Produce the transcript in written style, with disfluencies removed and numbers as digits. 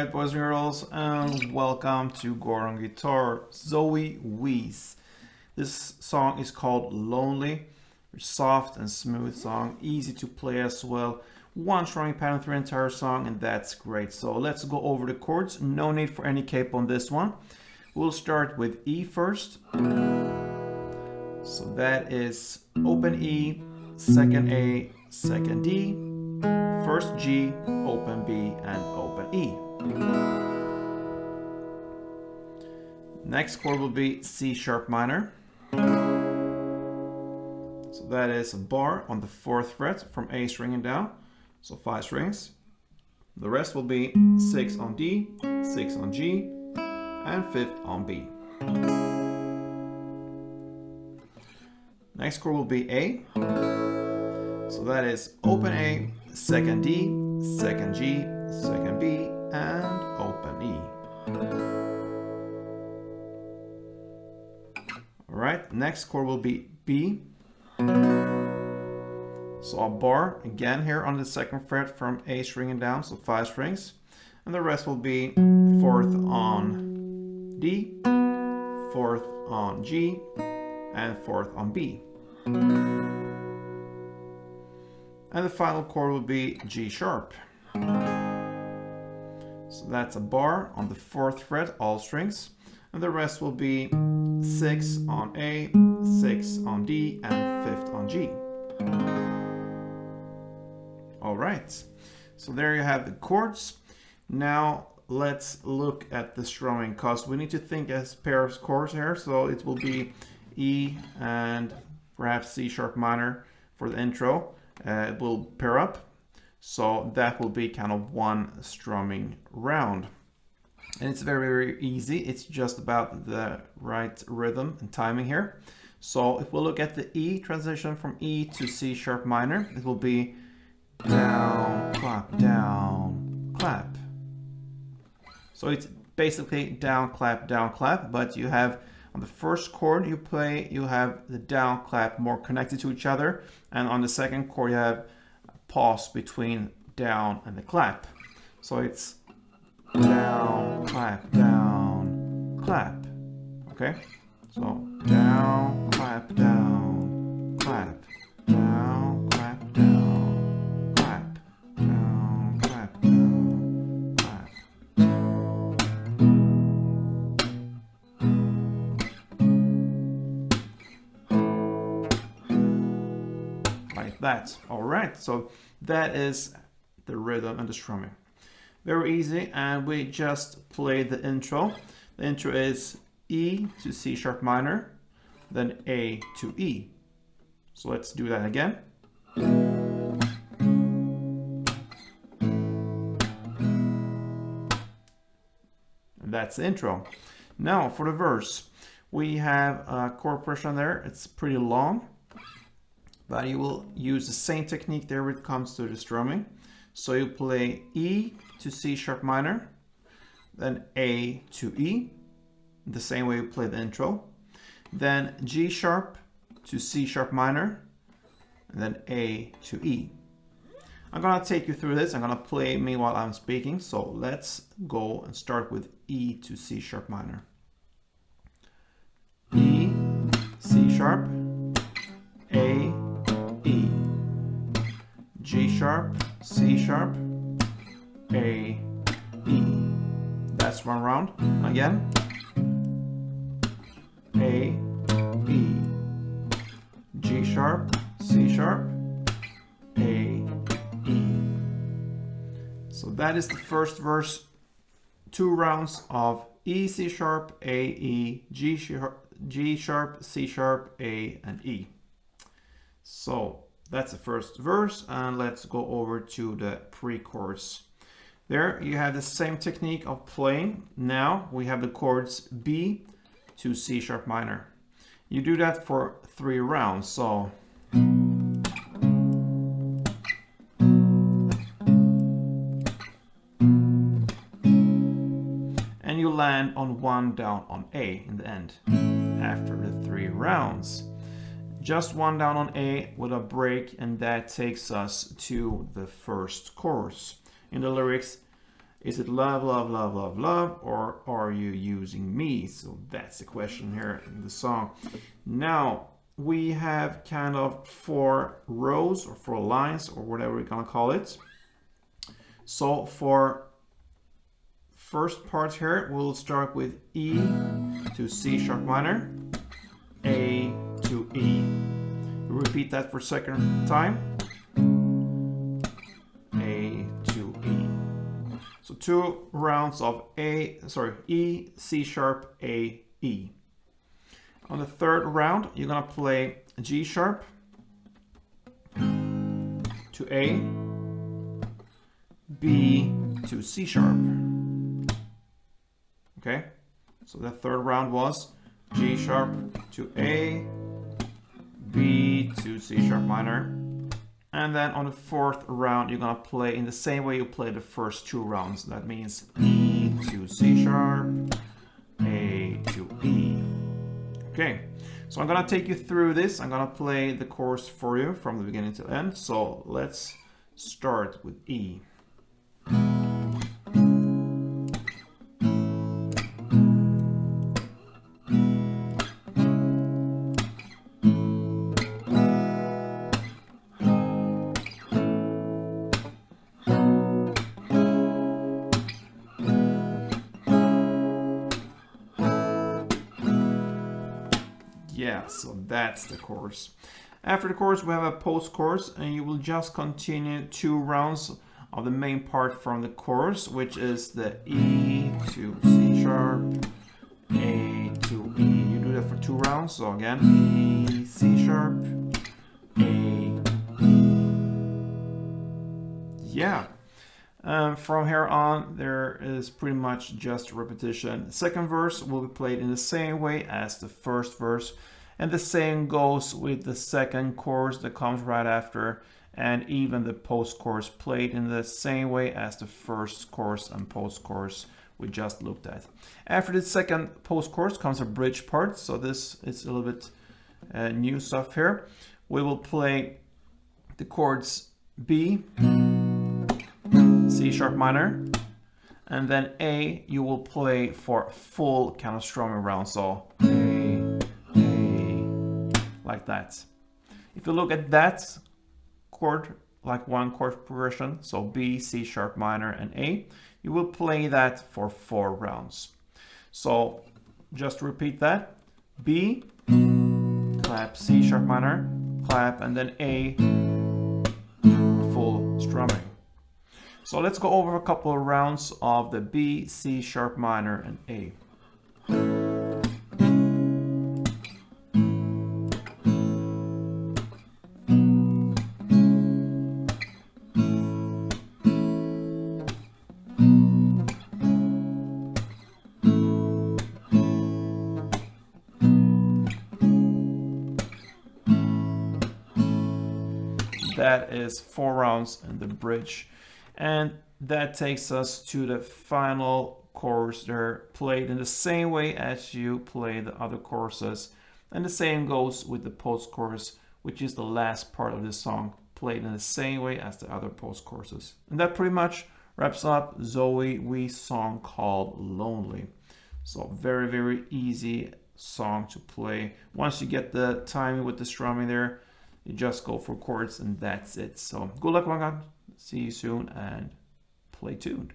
Alright, boys and girls, and welcome to Gordon Guitar, Zoe Wees. This song is called Lonely. Soft and smooth song, easy to play as well. One strumming pattern through the entire song, and that's great. So let's go over the chords. No need for any cape on this one. We'll start with E first. So that is open E, second A, second D, first G, open B, and open E. Next chord will be C sharp minor. So that is a bar on the 4th fret from A string and down. So 5 strings. The rest will be 6 on D, 6 on G, and 5th on B. Next chord will be A. So that is open A, second D, second G, second B, and open E. Alright, next chord will be B. So a bar again here on the 2nd fret from A string and down, so 5 strings. And the rest will be 4th on D, 4th on G, and 4th on B. And the final chord will be G sharp. So that's a bar on the 4th fret, all strings. And the rest will be 6 on A, 6 on D, and 5th on G. Alright, so there you have the chords. Now let's look at the strumming, because we need to think as pair of chords here. So it will be E and perhaps C sharp minor for the intro. It will pair up. So that will be kind of one strumming round. And it's very, very easy. It's just about the right rhythm and timing here. So if we look at the E transition from E to C sharp minor, it will be down, clap. So it's basically down, clap, but you have on the first chord you play, you have the down, clap more connected to each other. And on the second chord, you have a pause between down and the clap. So it's down, clap, okay? So down, clap, down, clap, down, clap, down, clap, down, clap, down, clap. Like that. All right, so that is the rhythm and the strumming. Very easy, and we just play the intro. The intro is E to C sharp minor, then A to E. So let's do that again. And that's the intro. Now for the verse, we have a chord progression there. It's pretty long, but you will use the same technique there when it comes to the strumming. So you play E to C sharp minor, then A to E, the same way you play the intro. Then G sharp to C sharp minor, and then A to E. I'm gonna take you through this. I'm gonna play meanwhile I'm speaking. So let's go and start with E to C sharp minor. E, C sharp, A, E. G sharp, C sharp, A, E. That's one round. Again. A, E. G sharp, C sharp, A, E. So that is the first verse. 2 rounds of E, C sharp, A, E, G sharp, C sharp, A, and E. So that's the first verse, and let's go over to the pre-chorus. There you have the same technique of playing. Now we have the chords B to C sharp minor. You do that for 3 rounds. So and you land on 1 down on A in the end after the 3 rounds. Just 1 down on A with a break, and that takes us to the first chorus. In the lyrics, Is it love, love, love, love, love, or are you using me? So that's the question here in the song. Now we have kind of 4 rows or 4 lines or whatever we're gonna call it. So for first part here, we'll start with E to C sharp minor, A to E. Repeat that for a second time. A to E. So 2 rounds of E, C sharp, A, E. On the third round, you're gonna play G sharp to A, B to C sharp. Okay, so the third round was G sharp to A, B to C sharp minor. And then on the fourth round, you're gonna play in the same way you played the first 2 rounds. That means E to C sharp, A to E. Okay, so I'm gonna take you through this. I'm gonna play the chorus for you from the beginning to end. So let's start with E. Yeah, so that's the chorus. After the chorus, we have a post-chorus, and you will just continue 2 rounds of the main part from the chorus, which is the E to C sharp, A to E. You do that for 2 rounds. So again, E, C sharp, A, E. Yeah. From here on, there is pretty much just repetition. The second verse will be played in the same way as the first verse, and the same goes with the second chorus that comes right after, and even the post-chorus played in the same way as the first chorus and post-chorus we just looked at. After the second post-chorus comes a bridge part, so this is a little bit new stuff here. We will play the chords B, C sharp minor, and then A you will play for full kind of strumming round, so A, like that. If you look at that chord, like 1 chord progression, so B, C sharp minor, and A, you will play that for 4 rounds. So just repeat that. B, clap, C sharp minor, clap, and then A, full strumming. So let's go over a couple of rounds of the B, C sharp minor, and A. That is 4 rounds in the bridge. And that takes us to the final chorus there, played in the same way as you play the other choruses. And the same goes with the post-chorus, which is the last part of this song, played in the same way as the other post-choruses. And that pretty much wraps up Zoe Wees' song called Lonely. So very, very easy song to play. Once you get the timing with the strumming there, you just go for chords and that's it. So good luck, my God. See you soon and play tuned.